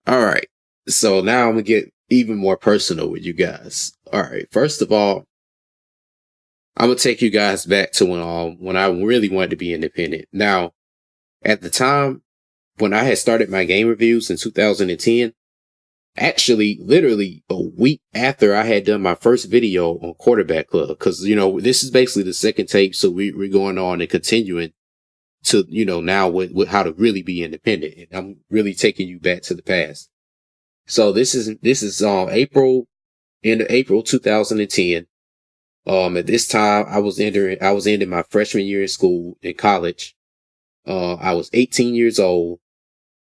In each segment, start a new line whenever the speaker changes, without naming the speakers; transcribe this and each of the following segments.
All right. So now I'm gonna get even more personal with you guys. All right. First of all, I'm gonna take you guys back to when I really wanted to be independent. Now, at the time when I had started my game reviews in 2010, actually, literally a week after I had done my first video on Quarterback Club, because this is basically the second tape, so we're going on and continuing to now with how to really be independent, and I'm really taking you back to the past. So this is end of April 2010. At this time I was ending my freshman year in school in college. I was 18 years old.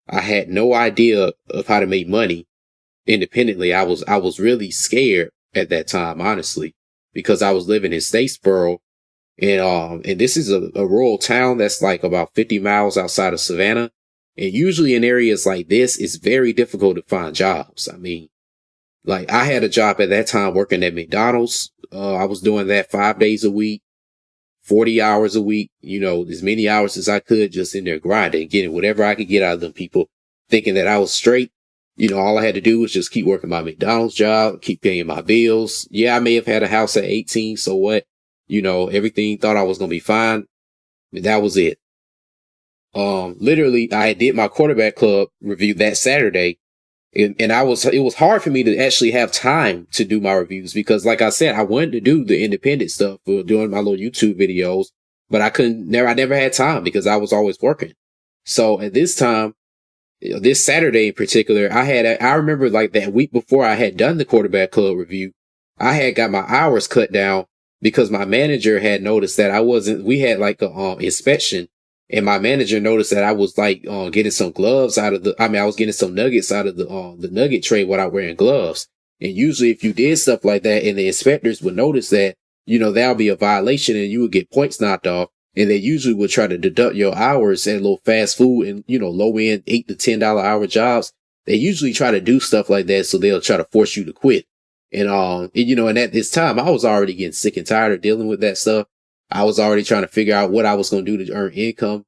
I had no idea of how to make money independently. I was really scared at that time, honestly, because I was living in Statesboro, and this is a rural town that's like about 50 miles outside of Savannah. And usually in areas like this, it's very difficult to find jobs. I mean, like I had a job at that time working at McDonald's. I was doing that 5 days a week, 40 hours a week, as many hours as I could, just in there grinding, getting whatever I could get out of them people, thinking that I was straight. All I had to do was just keep working my McDonald's job, keep paying my bills. Yeah, I may have had a house at 18. So what? Everything thought I was going to be fine. But that was it. Literally, I did my Quarterback Club review that Saturday. And it was hard for me to actually have time to do my reviews because, like I said, I wanted to do the independent stuff for doing my little YouTube videos, but I never had time because I was always working. So at this time, this Saturday in particular, I remember like that week before I had done the Quarterback Club review, I had got my hours cut down because my manager had noticed that we had like a inspection. And my manager noticed that I was like getting some gloves I was getting some nuggets out of the nugget tray without wearing gloves. And usually if you did stuff like that and the inspectors would notice that, that'll be a violation and you would get points knocked off. And they usually would try to deduct your hours at little fast food and, low end $8 to $10 hour jobs. They usually try to do stuff like that. So they'll try to force you to quit. And at this time, I was already getting sick and tired of dealing with that stuff. I was already trying to figure out what I was going to do to earn income.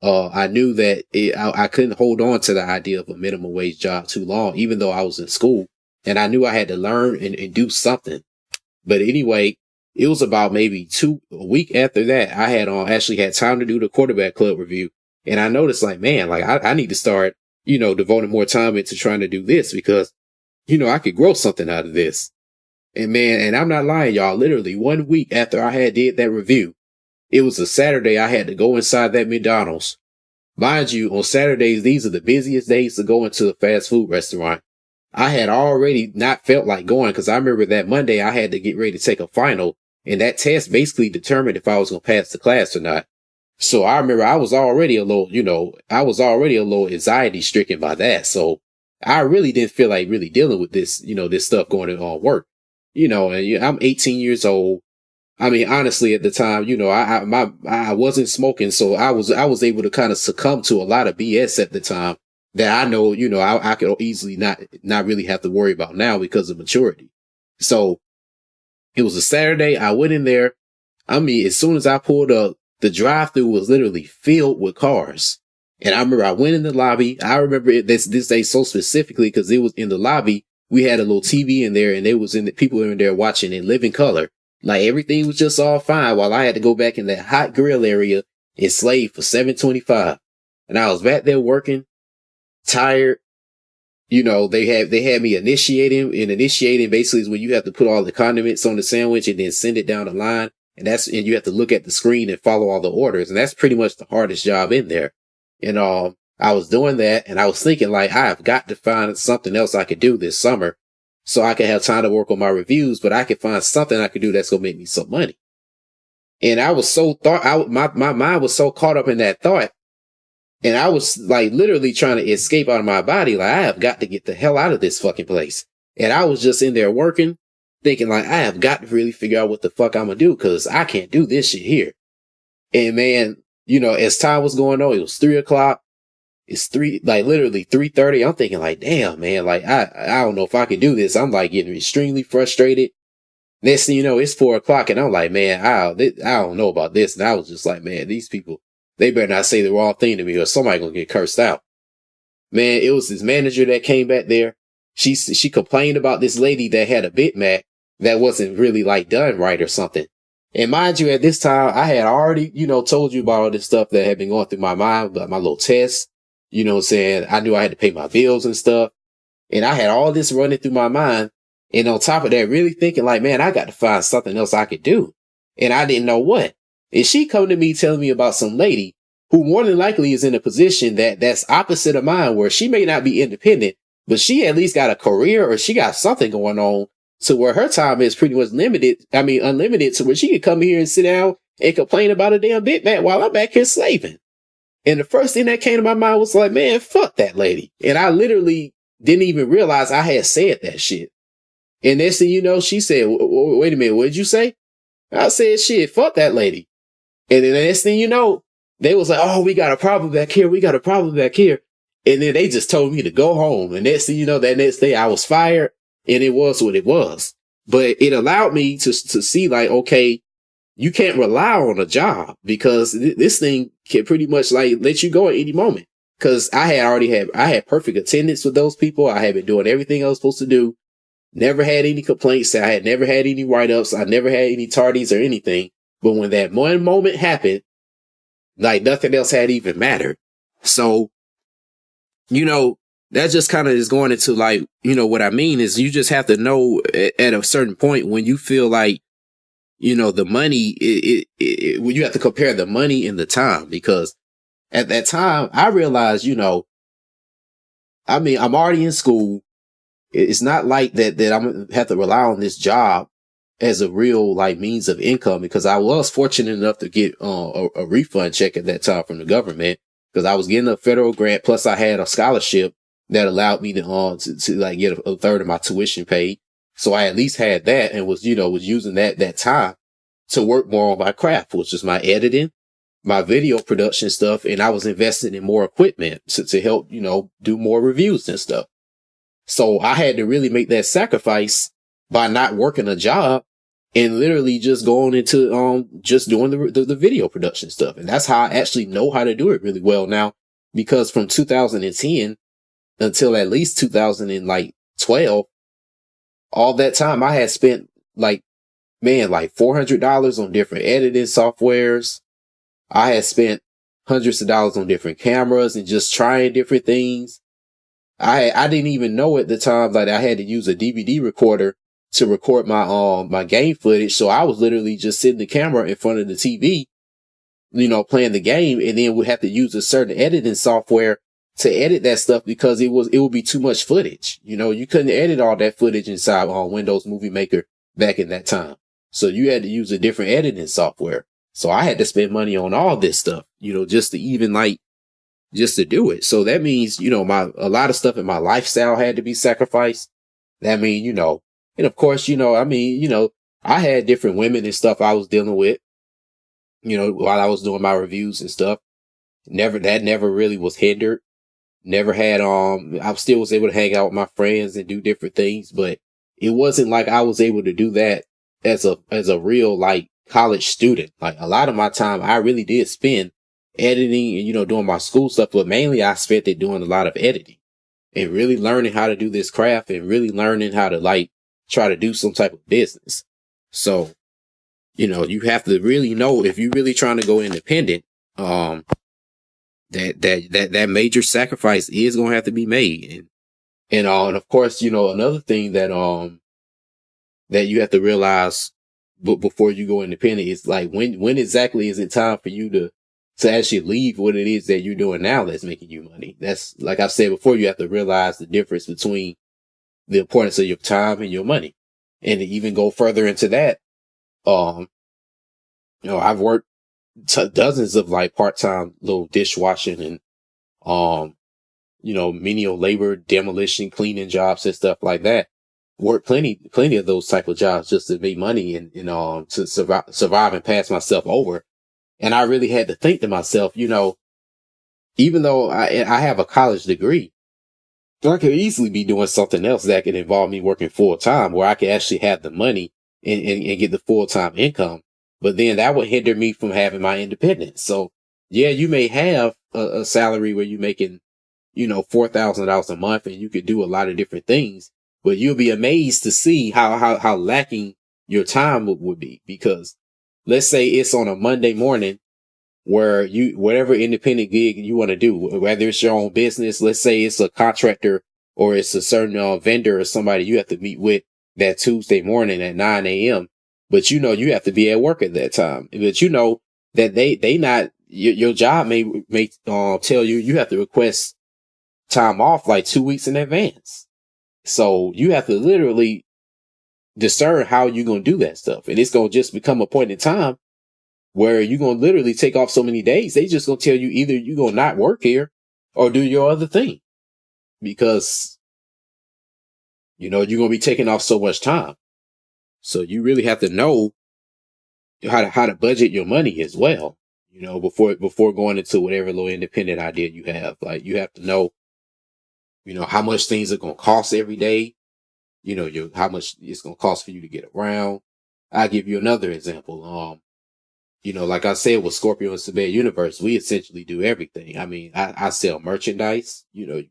I knew that I couldn't hold on to the idea of a minimum wage job too long, even though I was in school, and I knew I had to learn and do something. But anyway, it was about maybe a week after that, I had actually had time to do the Quarterback Club review. And I noticed like, man, like I need to start, devoting more time into trying to do this because, I could grow something out of this. And man, and I'm not lying, y'all, literally 1 week after I had did that review, it was a Saturday. I had to go inside that McDonald's. Mind you, on Saturdays, these are the busiest days to go into a fast food restaurant. I had already not felt like going because I remember that Monday I had to get ready to take a final, and that test basically determined if I was going to pass the class or not. So I remember I was already a little anxiety stricken by that. So I really didn't feel like really dealing with this, this stuff going on work, and I'm 18 years old. I mean, honestly, at the time, I wasn't smoking, so I was able to kind of succumb to a lot of BS at the time that I know, I could easily not really have to worry about now because of maturity. So it was a Saturday. I went in there. I mean, as soon as I pulled up, the drive-thru was literally filled with cars. And I remember I went in the lobby. I remember this day so specifically because it was in the lobby. We had a little TV in there and people were in there watching in living color. Like everything was just all fine while I had to go back in that hot grill area and slave for $7.25. And I was back there working, tired. They had me initiating, and initiating basically is when you have to put all the condiments on the sandwich and then send it down the line. And you have to look at the screen and follow all the orders. And that's pretty much the hardest job in there. And, I was doing that and I was thinking like, I have got to find something else I could do this summer so I could have time to work on my reviews, but I could find something I could do that's going to make me some money. And I was my mind was so caught up in that thought. And I was like literally trying to escape out of my body. Like, I have got to get the hell out of this fucking place. And I was just in there working, thinking like, I have got to really figure out what the fuck I'm going to do because I can't do this shit here. And man, as time was going on, it was 3:00. It's literally 3:30. I'm thinking like, damn, man, like, I don't know if I can do this. I'm like getting extremely frustrated. Next thing you know, it's 4:00 and I'm like, man, I don't know about this. And I was just like, man, these people, they better not say the wrong thing to me or somebody gonna get cursed out. Man, it was this manager that came back there. She complained about this lady that had a bitmap that wasn't really like done right or something. And mind you, at this time, I had already, told you about all this stuff that had been going through my mind, about my little test, saying I knew I had to pay my bills and stuff. And I had all this running through my mind. And on top of that, really thinking like, man, I got to find something else I could do. And I didn't know what. And she come to me telling me about some lady who more than likely is in a position that's opposite of mine, where she may not be independent, but she at least got a career or she got something going on to where her time is pretty much unlimited, to where she could come here and sit down and complain about a damn bitmap while I'm back here slaving. And the first thing that came to my mind was like, man, fuck that lady. And I literally didn't even realize I had said that shit. And next thing you know, she said, wait a minute, what did you say? I said, shit, fuck that lady. And then the next thing you know, they was like, oh, we got a problem back here. We got a problem back here. And then they just told me to go home. And next thing you know, that next day I was fired, and it was what it was. But it allowed me to see like, okay, you can't rely on a job, because this thing can pretty much like let you go at any moment. Cause I had perfect attendance with those people. I had been doing everything I was supposed to do. Never had any complaints. I had never had any write-ups. I never had any tardies or anything. But when that one moment happened, like nothing else had even mattered. So, that just kind of is going into like, what I mean is you just have to know at a certain point when you feel like, the money, when you have to compare the money and the time, because at that time I realized, I'm already in school. It's not like that I'm going to have to rely on this job as a real like means of income, because I was fortunate enough to get a refund check at that time from the government, because I was getting a federal grant. Plus I had a scholarship that allowed me to like get a third of my tuition paid. So I at least had that, and was using that time to work more on my craft, which is my editing, my video production stuff. And I was investing in more equipment to help, do more reviews and stuff. So I had to really make that sacrifice by not working a job and literally just going into just doing the video production stuff. And that's how I actually know how to do it really well now, because from 2010 until at least 2012, all that time I had spent like $400 on different editing softwares. I had spent hundreds of dollars on different cameras and just trying different things. I didn't even know at the time that I had to use a DVD recorder to record my game footage. So I was literally just sitting the camera in front of the TV, playing the game, and then would have to use a certain editing software to edit that stuff, because it would be too much footage. You couldn't edit all that footage inside Windows Movie Maker back in that time. So you had to use a different editing software. So I had to spend money on all this stuff, just to even just to do it. So that means, a lot of stuff in my lifestyle had to be sacrificed. That means, and of course, I had different women and stuff I was dealing with, while I was doing my reviews and stuff. That never really was hindered. Never had, I still was able to hang out with my friends and do different things, but it wasn't like I was able to do that as a real, like, college student. Like, a lot of my time I really did spend editing and, doing my school stuff, but mainly I spent it doing a lot of editing and really learning how to do this craft and really learning how to try to do some type of business. So, you have to really know, if you're really trying to go independent, that major sacrifice is going to have to be made. And of course, another thing that you have to realize before you go independent is like, when exactly is it time for you to actually leave what it is that you're doing now that's making you money. That's, like I've said before, you have to realize the difference between the importance of your time and your money. And to even go further into that, I've worked dozens of part-time little dishwashing and, menial labor, demolition, cleaning jobs and stuff like that. Worked plenty of those type of jobs just to make money and to survive and pass myself over. And I really had to think to myself, even though I have a college degree, I could easily be doing something else that could involve me working full time, where I could actually have the money and get the full time income. But then that would hinder me from having my independence. So yeah, you may have a salary where you're making $4,000 a month and you could do a lot of different things, but you'll be amazed to see how lacking your time would be. Because let's say it's on a Monday morning where whatever independent gig you want to do, whether it's your own business, let's say it's a contractor or it's a certain vendor or somebody you have to meet with that Tuesday morning at 9 a.m. But you have to be at work at that time. But that they not, your job may tell you have to request time off like 2 weeks in advance. So you have to literally discern how you're going to do that stuff. And it's going to just become a point in time where you're going to literally take off so many days. They just going to tell you either you're going to not work here or do your other thing, because, you're going to be taking off so much time. So you really have to know how to budget your money as well, before going into whatever little independent idea you have. Like, you have to know, how much things are going to cost every day, how much it's going to cost for you to get around. I'll give you another example. Like I said, with Scorpio&Sebek Universe, we essentially do everything. I mean, I sell merchandise. You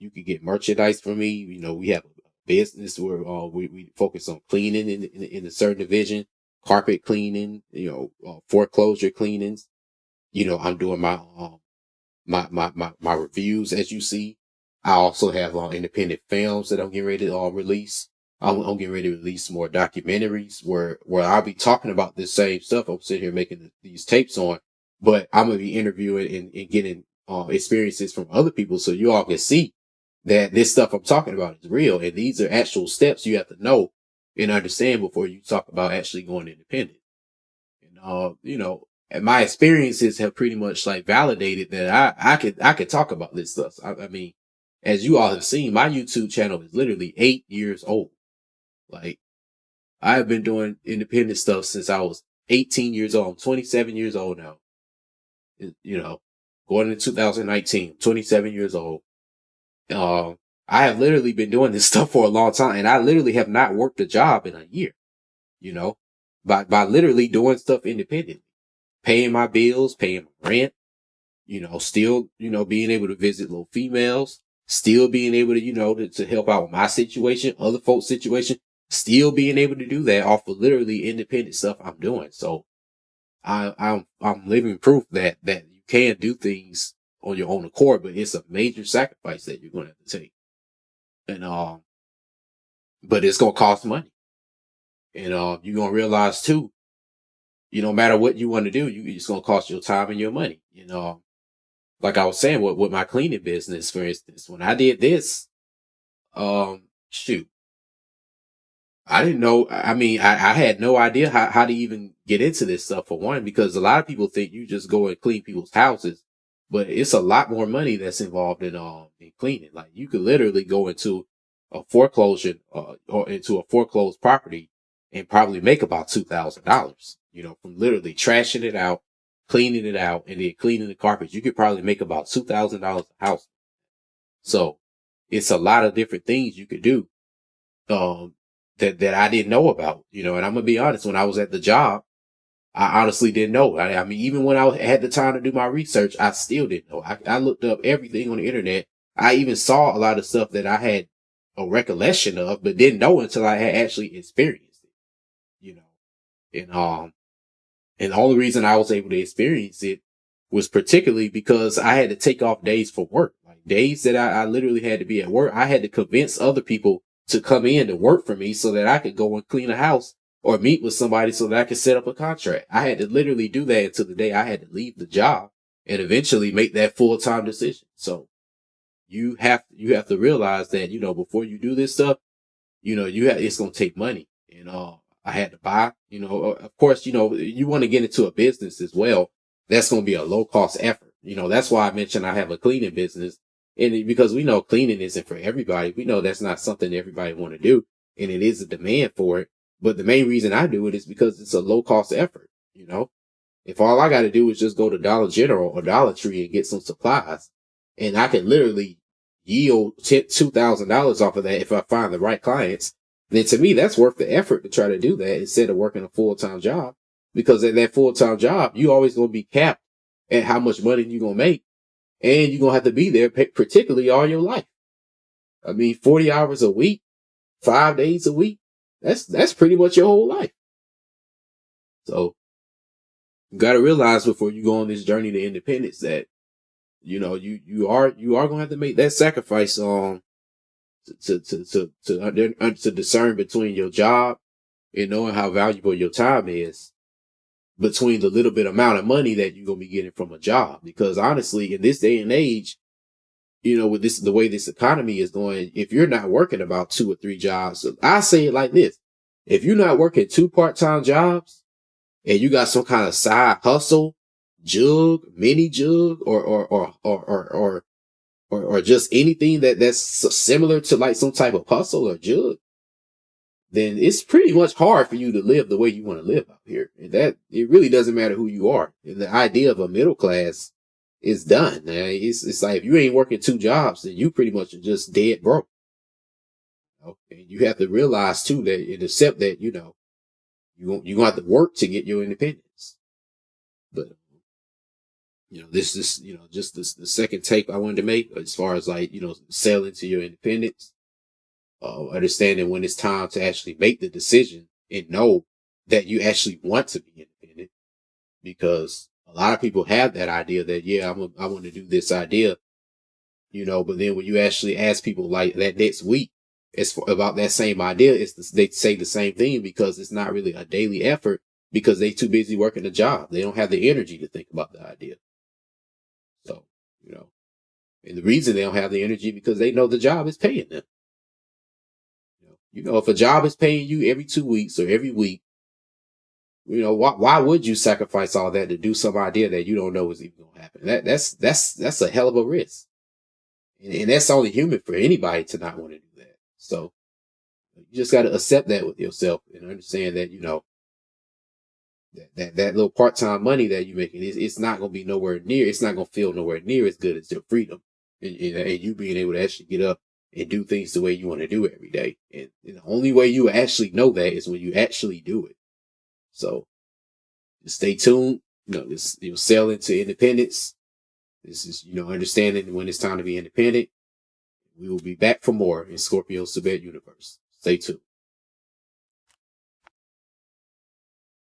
could get merchandise from me. We have a business where we focus on cleaning in a certain division, carpet cleaning, foreclosure cleanings. I'm doing my reviews, as you see. I also have independent films that I'm getting ready to release. I'm getting ready to release more documentaries where I'll be talking about this same stuff I'm sitting here making these tapes on, but I'm going to be interviewing and getting experiences from other people, so you all can see that this stuff I'm talking about is real. And these are actual steps you have to know and understand before you talk about actually going independent. And, and my experiences have pretty much like validated that I could talk about this stuff. I mean, as you all have seen, my YouTube channel is literally 8 years old. Like, I have been doing independent stuff since I was 18 years old. I'm 27 years old now. Going into 2019, 27 years old. I have literally been doing this stuff for a long time, and I literally have not worked a job in a year, by literally doing stuff independently, paying my bills, paying my rent, still, being able to visit little females, still being able to, to help out with my situation, other folks' situation, still being able to do that off of literally independent stuff I'm doing. So I'm living proof that you can do things on your own accord, but it's a major sacrifice that you're going to have to take. And, but it's going to cost money. And, you're going to realize too, no matter what you want to do, it's going to cost your time and your money. Like I was saying with my cleaning business, for instance, when I did this, I didn't know. I mean, I had no idea how to even get into this stuff, for one, because a lot of people think you just go and clean people's houses, but it's a lot more money that's involved in cleaning. Like, you could literally go into a foreclosure, or into a foreclosed property and probably make about $2,000, from literally trashing it out, cleaning it out, and then cleaning the carpets. You could probably make about $2,000 a house. So it's a lot of different things you could do, that I didn't know about, and I'm gonna be honest, when I was at the job, I honestly didn't know. I mean, even when I had the time to do my research, I still didn't know. I looked up everything on the internet. I even saw a lot of stuff that I had a recollection of, but didn't know until I had actually experienced it, and the only reason I was able to experience it was particularly because I had to take off days for work, like days that I literally had to be at work. I had to convince other people to come in to work for me so that I could go and clean a house or meet with somebody so that I could set up a contract. I had to literally do that until the day I had to leave the job and eventually make that full-time decision. So you have to realize that, before you do this stuff, it's going to take money. And, I had to buy, of course, you want to get into a business as well. That's going to be a low cost effort. That's why I mentioned I have a cleaning business. And because we know cleaning isn't for everybody. We know that's not something everybody want to do. And it is a demand for it. But the main reason I do it is because it's a low cost effort. If all I got to do is just go to Dollar General or Dollar Tree and get some supplies, and I can literally yield $2,000 off of that if I find the right clients, then to me, that's worth the effort to try to do that instead of working a full-time job. Because at that full-time job, you always going to be capped at how much money you're going to make. and you're going to have to be there particularly all your life. I mean, 40 hours a week, 5 days a week. That's pretty much your whole life. So you got to realize before you go on this journey to independence that, you know, you are going to have to make that sacrifice to discern between your job and knowing how valuable your time is between the little bit amount of money that you're going to be getting from a job. Because honestly, in this day and age, you know, with the way this economy is going, if you're not working about 2 or 3 jobs, I say it like this. If you're not working 2 part-time jobs and you got some kind of side hustle, mini jug, or just anything that's similar to like some type of hustle or jug, then it's pretty much hard for you to live the way you want to live out here. And that it really doesn't matter who you are. And the idea of a middle class is done. It's like if you ain't working 2 jobs, then you pretty much are just dead broke. You know? And you have to realize too that and accept that, you know, you're gonna have to work to get your independence. But you know, this is, you know, just the second take I wanted to make as far as like, you know, selling to your independence. Understanding when it's time to actually make the decision and know that you actually want to be independent, because a lot of people have that idea that, yeah, I want to do this idea, you know, but then when you actually ask people like that next week, about that same idea, they say the same thing because it's not really a daily effort because they too busy working a job. They don't have the energy to think about the idea. So, you know, and the reason they don't have the energy because they know the job is paying them. You know, if a job is paying you every 2 weeks or every week, you know, why would you sacrifice all that to do some idea that you don't know is even going to happen? That's a hell of a risk. And that's only human for anybody to not want to do that. So you just got to accept that with yourself and understand that, you know, that little part-time money that you're making, it's not going to be nowhere near, it's not going to feel nowhere near as good as your freedom and you being able to actually get up and do things the way you want to do it every day. And the only way you actually know that is when you actually do it. So just stay tuned. You know, this, you know, sell into independence. This is, you know, understanding when it's time to be independent. We will be back for more in Scorpio&Sebek universe. Stay tuned.